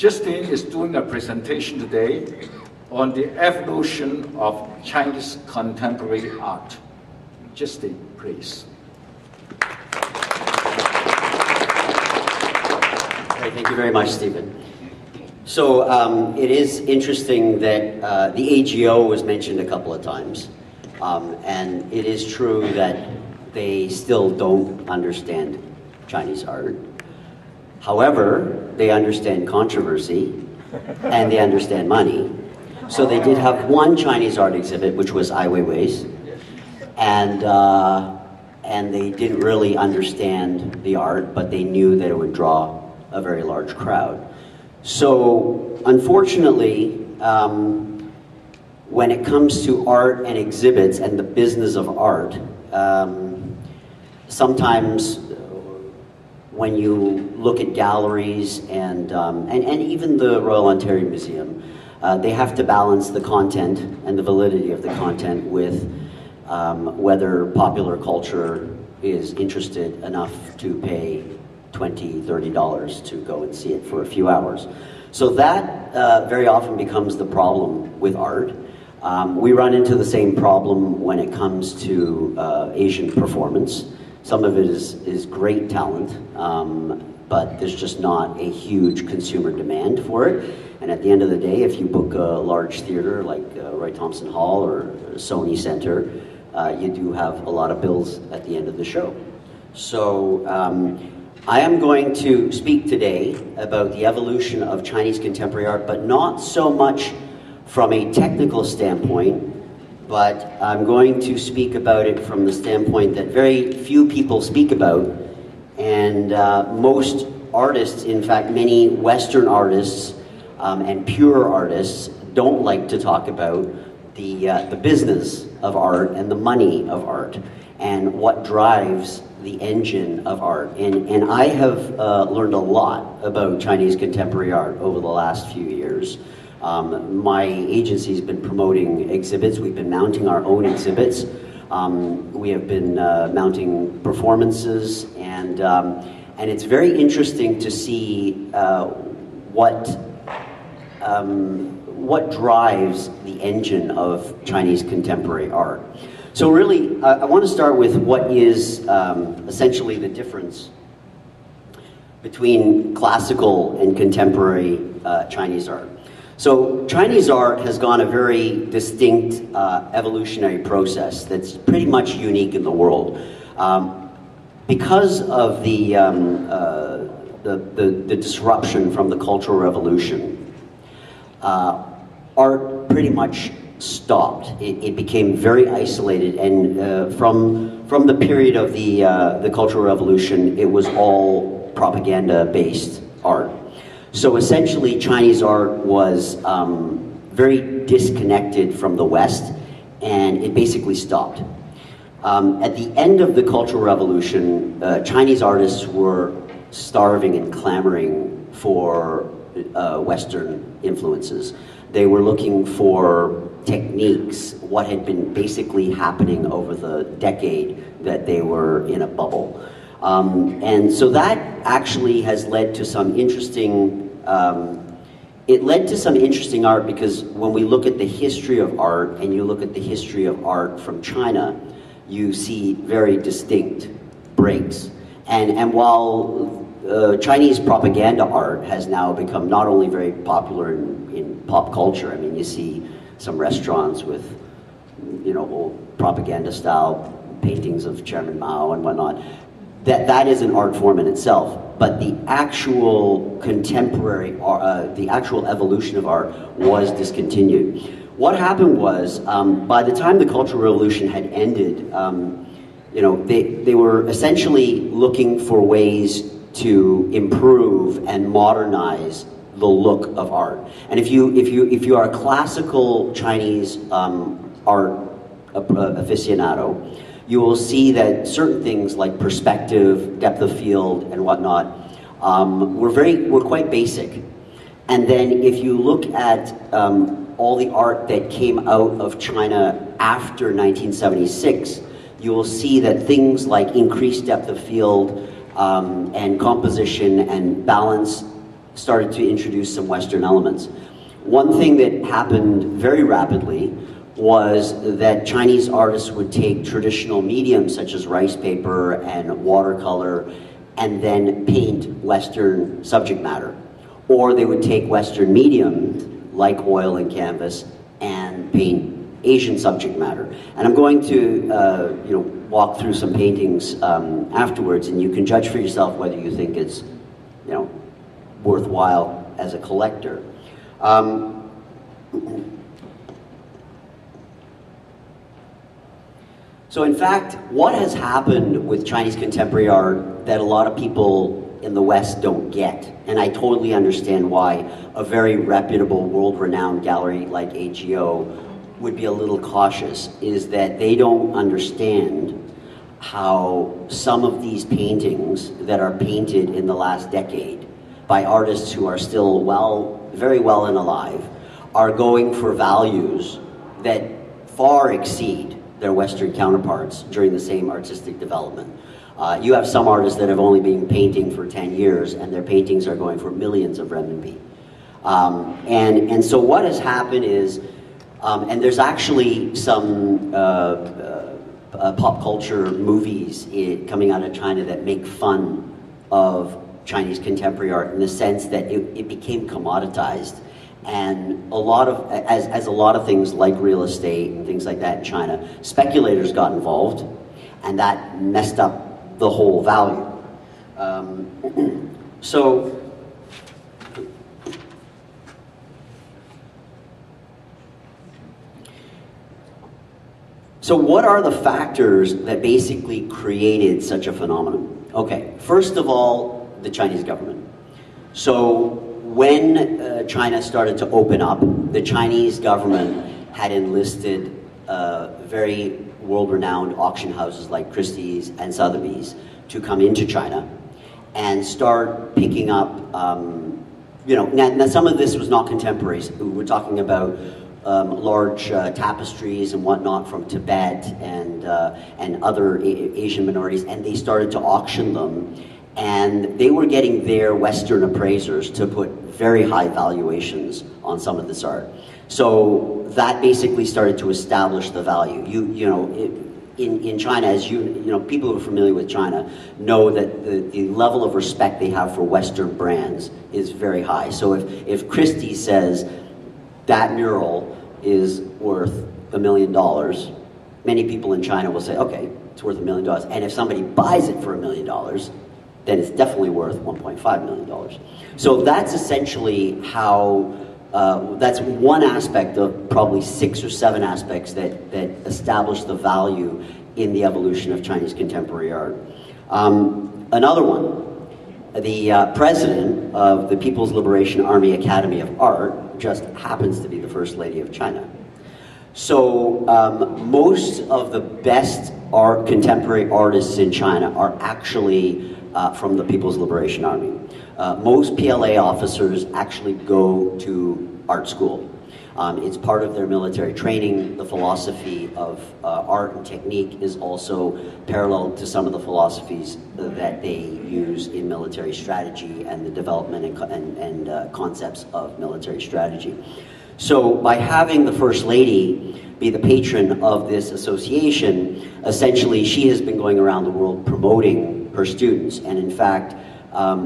Justin is doing a presentation today on the evolution of Chinese contemporary art. Justin, please. Thank you very much, Stephen. So it is interesting that the AGO was mentioned a couple of times, and it is true that they still don't understand Chinese art. However, they understand controversy, and they understand money. So they did have one Chinese art exhibit, which was Ai Weiwei's, and they didn't really understand the art, but they knew that it would draw a very large crowd. So, unfortunately, when it comes to art and exhibits and the business of art, sometimes when you look at galleries and even the Royal Ontario Museum, they have to balance the content and the validity of the content with whether popular culture is interested enough to pay $20, $30 to go and see it for a few hours. So that very often becomes the problem with art. We run into the same problem when it comes to Asian performance. Some of it is great talent, but there's just not a huge consumer demand for it. And at the end of the day, if you book a large theater like Roy Thomson Hall or Sony Center, you do have a lot of bills at the end of the show. So I am going to speak today about the evolution of Chinese contemporary art, but not so much from a technical standpoint, but I'm going to speak about it from the standpoint that very few people speak about, and most artists, in fact many Western artists and pure artists, don't like to talk about the business of art and the money of art and what drives the engine of art. And I have learned a lot about Chinese contemporary art over the last few years. My agency's been promoting exhibits. We've been mounting our own exhibits. We have been mounting performances, and it's very interesting to see what drives the engine of Chinese contemporary art. So really, I want to start with what is essentially the difference between classical and contemporary Chinese art. So Chinese art has gone a very distinct evolutionary process that's pretty much unique in the world. Because of the disruption from the Cultural Revolution, art pretty much stopped. It became very isolated, and from the period of the Cultural Revolution, it was all propaganda-based art. So essentially, Chinese art was very disconnected from the West, and it basically stopped. At the end of the Cultural Revolution, Chinese artists were starving and clamoring for Western influences. They were looking for techniques, what had been basically happening over the decade that they were in a bubble. And so that actually has led to some interesting, art, because when we look at the history of art and you look at the history of art from China, you see very distinct breaks. And while Chinese propaganda art has now become not only very popular in pop culture, I mean, you see some restaurants with, old propaganda style paintings of Chairman Mao and whatnot. That is an art form in itself, but the actual contemporary, the actual evolution of art was discontinued. What happened was, by the time the Cultural Revolution had ended, they were essentially looking for ways to improve and modernize the look of art. And if you are a classical Chinese art aficionado, you will see that certain things like perspective, depth of field, and whatnot were quite basic. And then if you look at all the art that came out of China after 1976, you will see that things like increased depth of field and composition and balance started to introduce some Western elements. One thing that happened very rapidly was that Chinese artists would take traditional mediums such as rice paper and watercolor and then paint Western subject matter. Or they would take Western mediums like oil and canvas and paint Asian subject matter. And I'm going to walk through some paintings afterwards, and you can judge for yourself whether you think it's worthwhile as a collector. So in fact, what has happened with Chinese contemporary art that a lot of people in the West don't get, and I totally understand why a very reputable, world-renowned gallery like AGO would be a little cautious, is that they don't understand how some of these paintings that are painted in the last decade by artists who are still very well and alive are going for values that far exceed their Western counterparts during the same artistic development. You have some artists that have only been painting for 10 years and their paintings are going for millions of renminbi. And so what has happened is, and there's actually some pop culture movies coming out of China that make fun of Chinese contemporary art in the sense that it became commoditized. And a lot of, as a lot of things like real estate and things like that in China, speculators got involved, and that messed up the whole value. So what are the factors that basically created such a phenomenon? Okay, first of all, the Chinese government. So when China started to open up, the Chinese government had enlisted very world-renowned auction houses like Christie's and Sotheby's to come into China and start picking up, now some of this was not contemporaries. We're talking about large tapestries and whatnot from Tibet and other Asian minorities, and they started to auction them. And they were getting their Western appraisers to put very high valuations on some of this art. So that basically started to establish the value. In China, as people who are familiar with China know that the level of respect they have for Western brands is very high. So if Christie says that mural is worth $1 million, many people in China will say, okay, it's worth $1 million. And if somebody buys it for $1 million, then it's definitely worth $1.5 million. So that's essentially how, that's one aspect of probably 6 or 7 aspects that establish the value in the evolution of Chinese contemporary art. Another one, the president of the People's Liberation Army Academy of Art just happens to be the First Lady of China. So most of the best contemporary artists in China are actually from the People's Liberation Army. Most PLA officers actually go to art school. It's part of their military training. The philosophy of art and technique is also parallel to some of the philosophies that they use in military strategy and the development and concepts of military strategy. So by having the First Lady be the patron of this association, essentially she has been going around the world promoting her students. And in fact,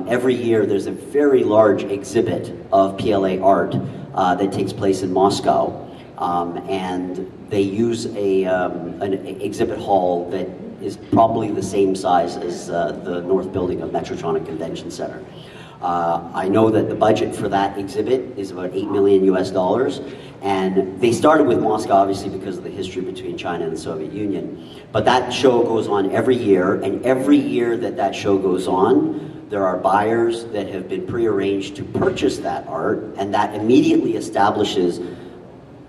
every year there's a very large exhibit of PLA art that takes place in Moscow. And they use an exhibit hall that is probably the same size as the north building of Metrotronic Convention Center. I know that the budget for that exhibit is about $8 million US, and they started with Moscow obviously because of the history between China and the Soviet Union. But that show goes on every year, and every year that that show goes on, there are buyers that have been prearranged to purchase that art, and that immediately establishes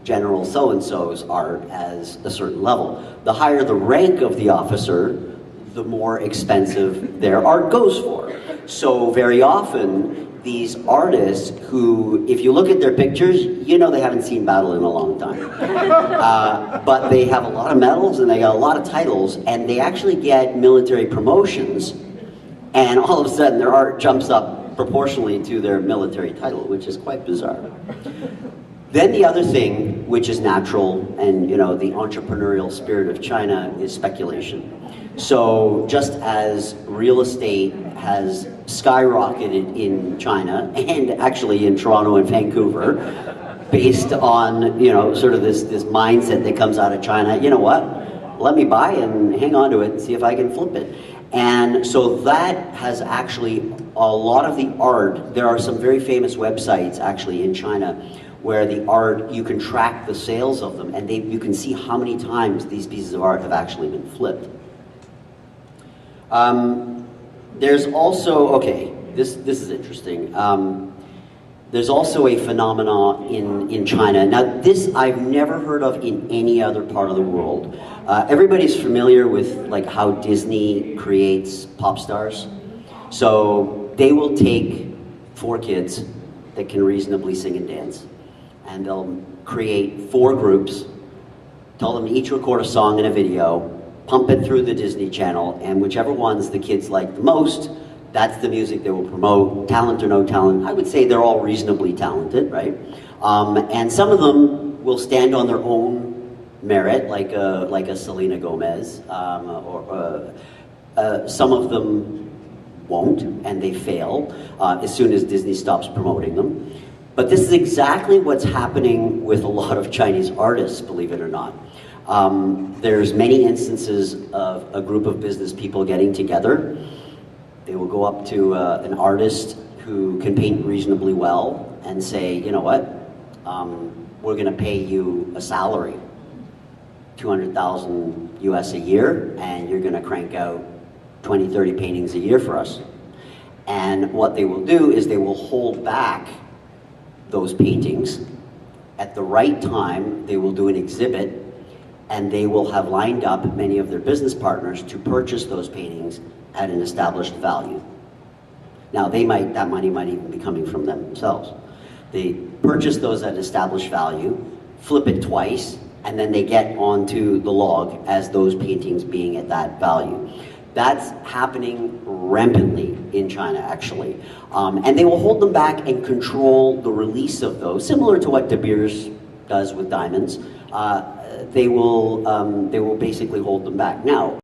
General so-and-so's art as a certain level. The higher the rank of the officer, the more expensive their art goes for. So very often, these artists who, if you look at their pictures, you know they haven't seen battle in a long time. But they have a lot of medals and they got a lot of titles, and they actually get military promotions, and all of a sudden their art jumps up proportionally to their military title, which is quite bizarre. Then the other thing, which is natural, and you know, the entrepreneurial spirit of China is speculation. So just as real estate has skyrocketed in China, and actually in Toronto and Vancouver, based on, you know, sort of this mindset that comes out of China, you know what, let me buy and hang on to it and see if I can flip it. And so that has actually, a lot of the art, there are some very famous websites actually in China where the art, you can track the sales of them, and you can see how many times these pieces of art have actually been flipped. There's also, okay, this is interesting. There's also a phenomenon in China. Now this I've never heard of in any other part of the world. Everybody's familiar with like how Disney creates pop stars. So they will take 4 kids that can reasonably sing and dance, and they'll create 4 groups, tell them to each record a song and a video, pump it through the Disney Channel, and whichever ones the kids like the most, that's the music they will promote, talent or no talent. I would say they're all reasonably talented, right? And some of them will stand on their own merit, like a Selena Gomez, or some of them won't, and they fail as soon as Disney stops promoting them. But this is exactly what's happening with a lot of Chinese artists, believe it or not. There's many instances of a group of business people getting together. They will go up to an artist who can paint reasonably well and say, you know what, we're going to pay you a salary, $200,000 US a year, and you're going to crank out 20, 30 paintings a year for us. And what they will do is they will hold back those paintings. At the right time, they will do an exhibit, and they will have lined up many of their business partners to purchase those paintings at an established value. Now that money might even be coming from themselves. They purchase those at established value, flip it twice, and then they get onto the log as those paintings being at that value. That's happening rampantly in China, actually. And they will hold them back and control the release of those, similar to what De Beers does with diamonds. They will basically hold them back. Now,